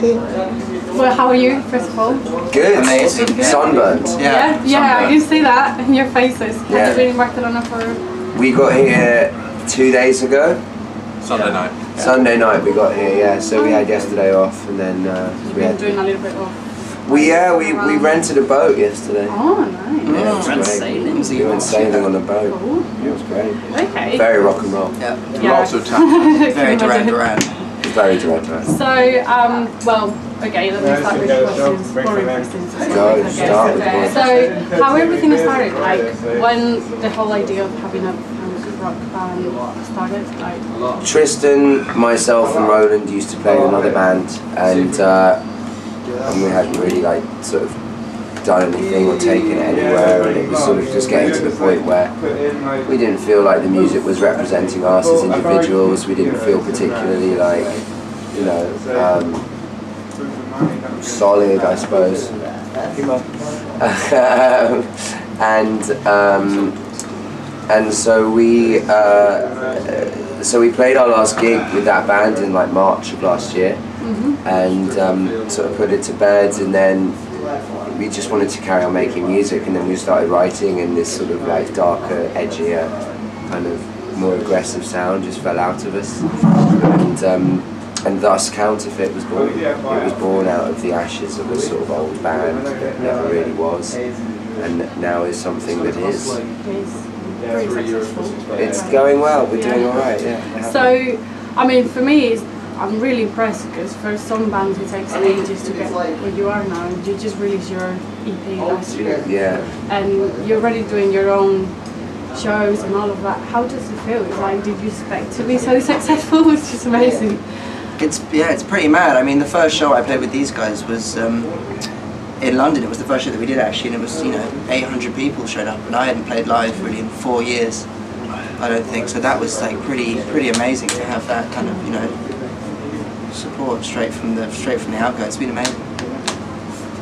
Well, how are you, first of all? Good. Amazing. Sunburnt. Yeah, I can see that in your faces. Yeah. Have you been in Barcelona for... We got here 2 days ago. Sunday night. Yeah. Sunday night we got here, yeah. So we had yesterday off, and then You've been doing a little bit of... we rented a boat yesterday. Oh, nice. Yeah, it was great. Sailing. We went sailing on a boat. Cool. It was great. Okay. Very rock and roll. Yeah. Yeah. Lots of time. Very Duran Duran. Very Duran Duran. So, well, okay, let me start with questions, boring questions. Go, start with boring. So, how everything started, like, when the whole idea of having a punk rock band started, like... Tristan, myself and Roland used to play in another band, and we hadn't really, like, sort of done anything or taken it anywhere, and it was sort of just getting to the point where we didn't feel like the music was representing us as individuals. We didn't feel particularly like, you know, solid, I suppose. And so we played our last gig with that band in like March of last year, and sort of put it to bed, and then we just wanted to carry on making music, and then we started writing, and this sort of like darker, edgier, kind of more aggressive sound just fell out of us, and thus Counterfeit was born. It was born out of the ashes of a sort of old band that never really was, and now is something that is. Very successful. It's going well, we're doing alright, yeah. So, I mean, for me, I'm really impressed because for some bands it takes ages to get where you are now. You just released your EP last year. Yeah. And you're already doing your own shows and all of that. How does it feel? Like, did you expect to be so successful? It's just amazing. It's pretty mad. I mean, the first show I played with these guys was in London. It was the first show that we did actually, and it was 800 people showed up, and I hadn't played live really in 4 years, I don't think. So that was like pretty amazing to have that kind of support straight from the outgo. It's been amazing.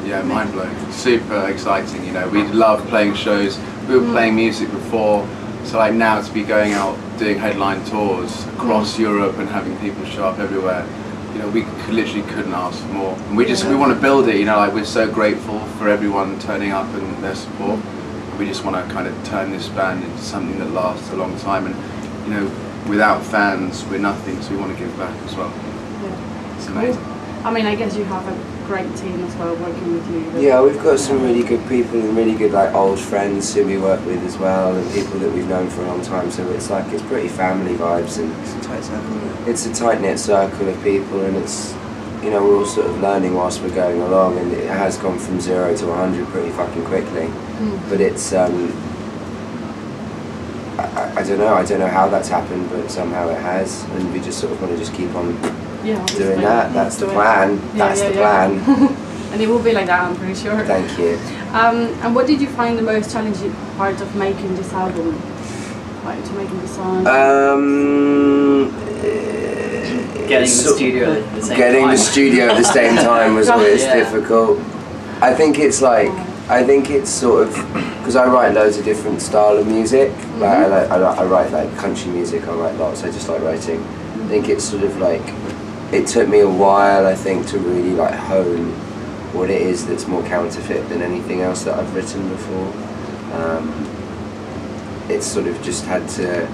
Yeah, mind blowing. Super exciting. We love playing shows. We were playing music before, so like now to be going out doing headline tours across Europe and having people show up everywhere. We literally couldn't ask for more. And we want to build it. Like we're so grateful for everyone turning up and their support. We just want to kind of turn this band into something that lasts a long time. And without fans, we're nothing. So we want to give back as well. It's amazing. I mean, I guess you have a great team as well working with you. Yeah, we've got some really good people and really good like old friends who we work with as well, and people that we've known for a long time. So it's pretty family vibes, and It's a tight circle. it's a tight knit circle of people, and it's we're all sort of learning whilst we're going along, and it has gone from 0 to 100 pretty fucking quickly. But it's I don't know how that's happened, but somehow it has, and we just sort of want to just keep on doing that. That's the plan. That's the plan. And it will be like that, I'm pretty sure. Thank you. And what did you find the most challenging part of making this album? Like to making the song? Getting the studio at the same time. Getting the studio at the same time was always difficult. I think it's sort of, because I write loads of different style of music. Like I write like country music. I write lots. I just like writing. I think it's sort of like, it took me a while, I think, to really like hone what it is that's more Counterfeit than anything else that I've written before. It's sort of just had to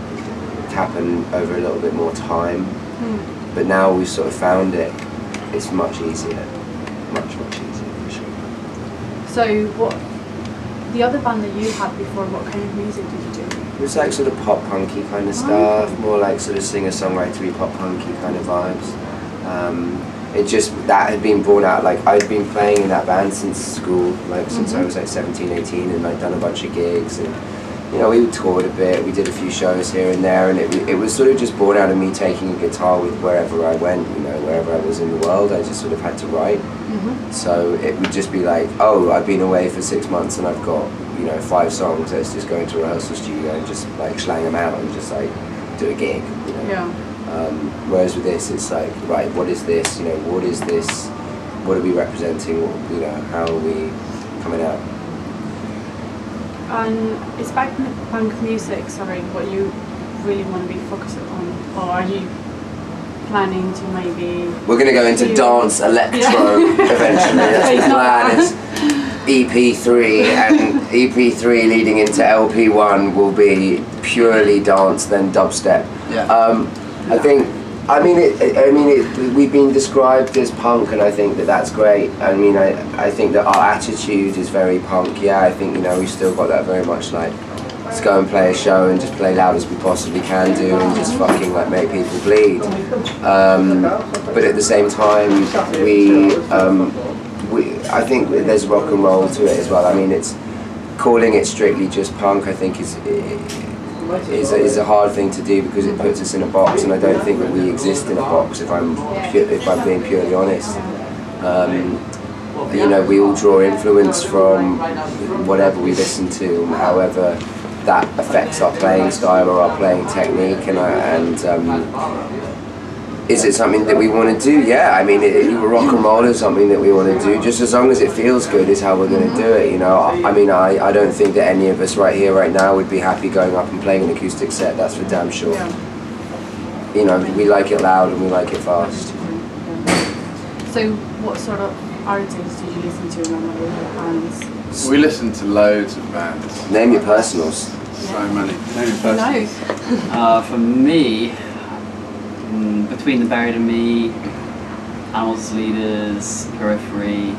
happen over a little bit more time. But now we've sort of found it, it's much easier. Much easier for sure. So what, the other band that you had before, what kind of music did you do? It was like sort of pop punky kind of stuff, more like sort of singer-songwritery pop punky kind of vibes. That had been born out, like I'd been playing in that band since school, like since I was like 17, 18, and I'd done a bunch of gigs, and we toured a bit, we did a few shows here and there, and it was sort of just born out of me taking a guitar with wherever I went, wherever I was in the world, I just sort of had to write. So it would just be like, oh, I've been away for 6 months and I've got 5 songs, let's just go into a rehearsal studio and just like slang them out and just like do a gig. Whereas with this, it's like, right, what is this? What is this? What are we representing? How are we coming out? And is punk music, what you really want to be focused on, or are you planning to maybe... We're going to go into dance electro eventually. That's the plan. Is EP3 and EP3 leading into LP1 will be purely dance, then dubstep. I think. We've been described as punk, and I think that that's great. I mean, I think that our attitude is very punk. Yeah, I think, you know, we've still got that very much like, let's go and play a show and just play loud as we possibly can do and just fucking like make people bleed. But at the same time, I think there's rock and roll to it as well. I mean, it's calling it strictly just punk, I think is a hard thing to do because it puts us in a box, and I don't think that we exist in a box if I'm being purely honest. You know, we all draw influence from whatever we listen to, however that affects our playing style or our playing technique, is it something that we want to do? Yeah, I mean, rock and roll is something that we want to do. Just as long as it feels good is how we're going to do it, you know. I mean, I don't think that any of us right here, right now would be happy going up and playing an acoustic set, that's for damn sure. Yeah. You know, we like it loud and we like it fast. So what sort of artists do you listen to normally, bands? We listen to loads of bands. Name your personals. So many. Name your personals. No. For me, Between the Buried and Me, Animals Leaders, Periphery,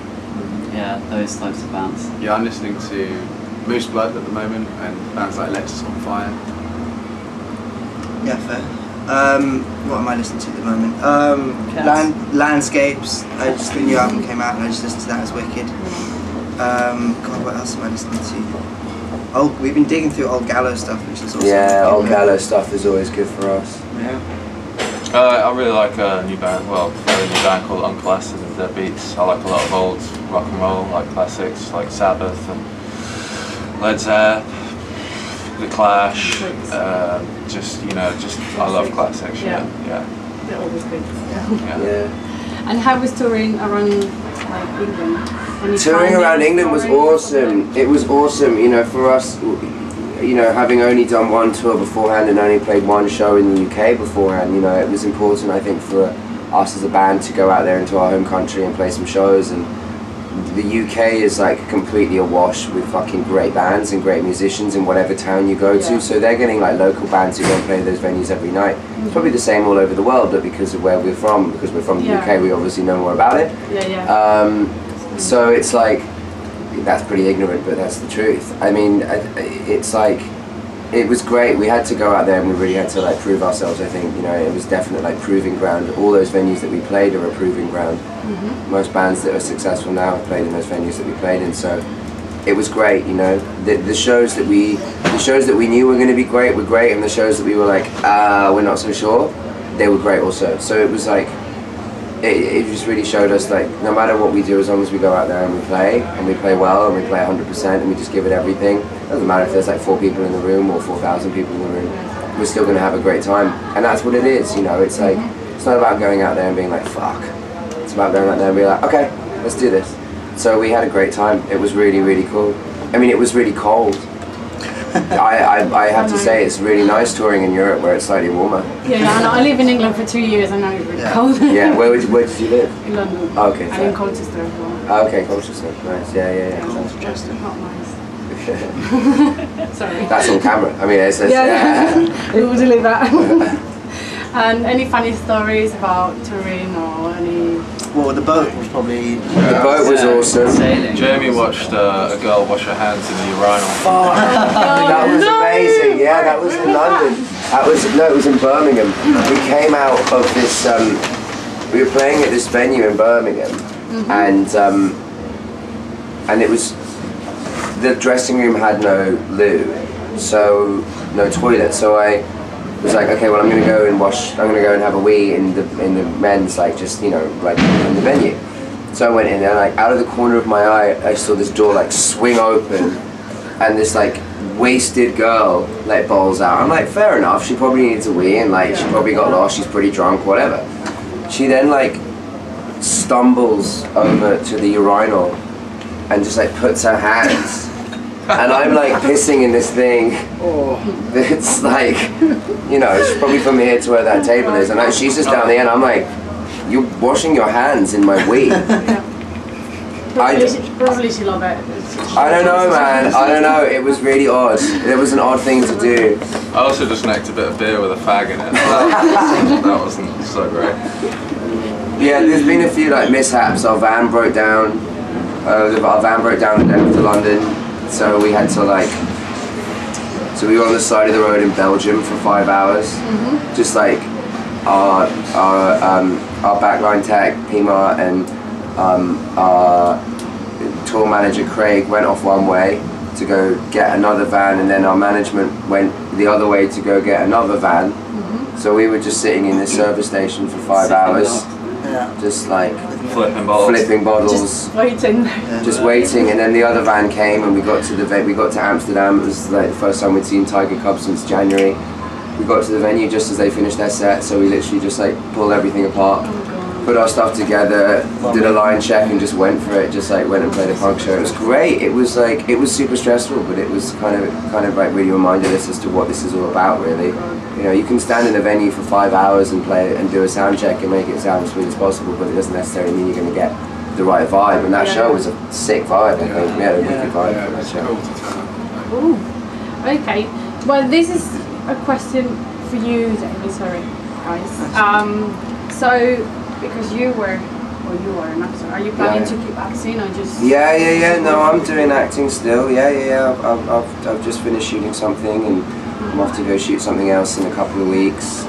yeah, those types of bands. Yeah, I'm listening to Moose Blood at the moment and bands like Let Us On Fire. Yeah, fair. What am I listening to at the moment? Landscapes. The new album came out and I just listened to that. It's wicked. God, what else am I listening to? We've been digging through old Gallows stuff, which is also old Gallows stuff is always good for us. Yeah. I really like a new band, fairly new band called Uncle Acid and Dead Beats. I like a lot of old rock and roll, like classics, like Sabbath and Led Zepp, The Clash. I love classics. Yeah. They're always good. Yeah. And how was touring around like England? Touring around England was awesome. It was awesome, you know, for us. You know, having only done one tour beforehand and only played one show in the UK beforehand, you know, it was important, I think, for us as a band to go out there into our home country and play some shows. And the UK is like completely awash with fucking great bands and great musicians in whatever town you go to. So they're getting like local bands who go and play those venues every night. It's probably the same all over the world, but because of where we're from, because we're from the UK, we obviously know more about it. So it's like, that's pretty ignorant, but that's the truth. I mean, it's like, it was great. We had to go out there and we really had to like prove ourselves, I think. You know, it was definitely like proving ground. All those venues that we played are a proving ground. Most bands that are successful now have played in those venues that we played in, so it was great, you know. The shows that we knew were going to be great were great, and the shows that we were like, we're not so sure, they were great also. So it was like, it just really showed us like, no matter what we do, as long as we go out there and we play well, and we play 100%, and we just give it everything, it doesn't matter if there's like 4 people in the room or 4,000 people in the room, we're still going to have a great time. And that's what it is, you know. It's like, it's not about going out there and being like, fuck. It's about going out there and being like, okay, let's do this. So we had a great time. It was really, really cool. I mean, it was really cold. I have to say, it's really nice touring in Europe where it's slightly warmer. Yeah, I live in England for 2 years and now it's really cold. Yeah, where did you live? In London. Oh, okay. And in Colchester as well. Oh, okay, Colchester. Nice. Yeah. Sounds interesting. Not nice. Sorry. That's on camera. I mean, it's we will delete that. And any funny stories about touring or any? Well, the boat was probably... The boat was awesome. Sailing. Jamie watched a girl wash her hands in the urinal. Oh, that was amazing. Yeah, that was in London. It was in Birmingham. We came out of this. We were playing at this venue in Birmingham, and it was, the dressing room had no loo, so no toilet. So I was like, okay, well, I'm gonna go and have a wee in the men's, like, just, you know, like in the venue. So I went in there, like, out of the corner of my eye, I saw this door like swing open, and this like wasted girl like bowls out. I'm like, fair enough, she probably needs a wee, and like she probably got lost, she's pretty drunk, whatever. She then like stumbles over to the urinal and just like puts her hands and I'm like pissing in this thing. It's like, you know, it's probably from here to where that table is, and she's just down there, and I'm like, you're washing your hands in my wee. Probably she loved it. I don't know, man. I don't know. It was really odd. It was an odd thing to do. I also just necked a bit of beer with a fag in it. That wasn't so great. Yeah, there's been a few like mishaps. Our van broke down. Our van broke down and then to London, so we had to like. So we were on the side of the road in Belgium for 5 hours, just like our backline tech Pima and our tour manager Craig went off one way to go get another van, and then our management went the other way to go get another van. So we were just sitting in this service station for 5 hours, just like flipping bottles, just waiting. Just waiting, and then the other van came, and we got to Amsterdam. It was like the first time we'd seen Tiger Cub since January. We got to the venue just as they finished their set, so we literally just like pulled everything apart, put our stuff together, did a line check, and just went for it. Just like went and played a punk show. It was great. It was like, it was super stressful, but it was kind of like really reminded us as to what this is all about, really. You know, you can stand in a venue for 5 hours and play and do a sound check and make it sound as sweet as possible, but it doesn't necessarily mean you're going to get the right vibe. And that show was a sick vibe. I think we had a wicked vibe for that show. Ooh. Okay. Well, this is a question for you, Jamie. Sorry, guys. So, because you are an actor, are you planning to keep acting or just? Yeah. No, I'm doing acting still. Yeah. I've just finished shooting something, and I'm off to go shoot something else in a couple of weeks.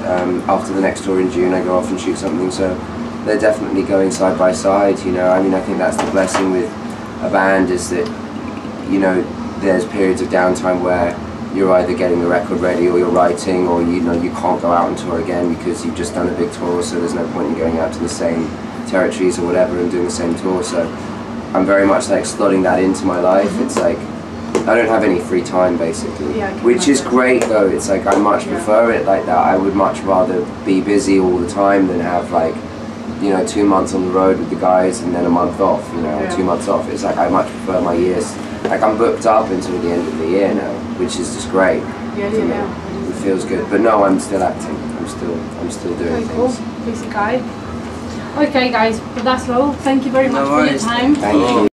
After the next tour in June, I go off and shoot something. So they're definitely going side by side. You know, I mean, I think that's the blessing with a band, is that, you know, there's periods of downtime where you're either getting the record ready or you're writing, or you know you can't go out and tour again because you've just done a big tour, so there's no point in going out to the same territories or whatever and doing the same tour. So I'm very much like slotting that into my life. It's like I don't have any free time basically, which is great though. It's like I much prefer it like that. I would much rather be busy all the time than have like, you know, 2 months on the road with the guys and then a month off, you know, 2 months off. It's like I much prefer my years. Like I'm booked up until the end of the year now, which is just great. It feels good. But no, I'm still acting. I'm still doing things. Busy guy. Okay guys, but that's all. Thank you very much for your time. Thank you.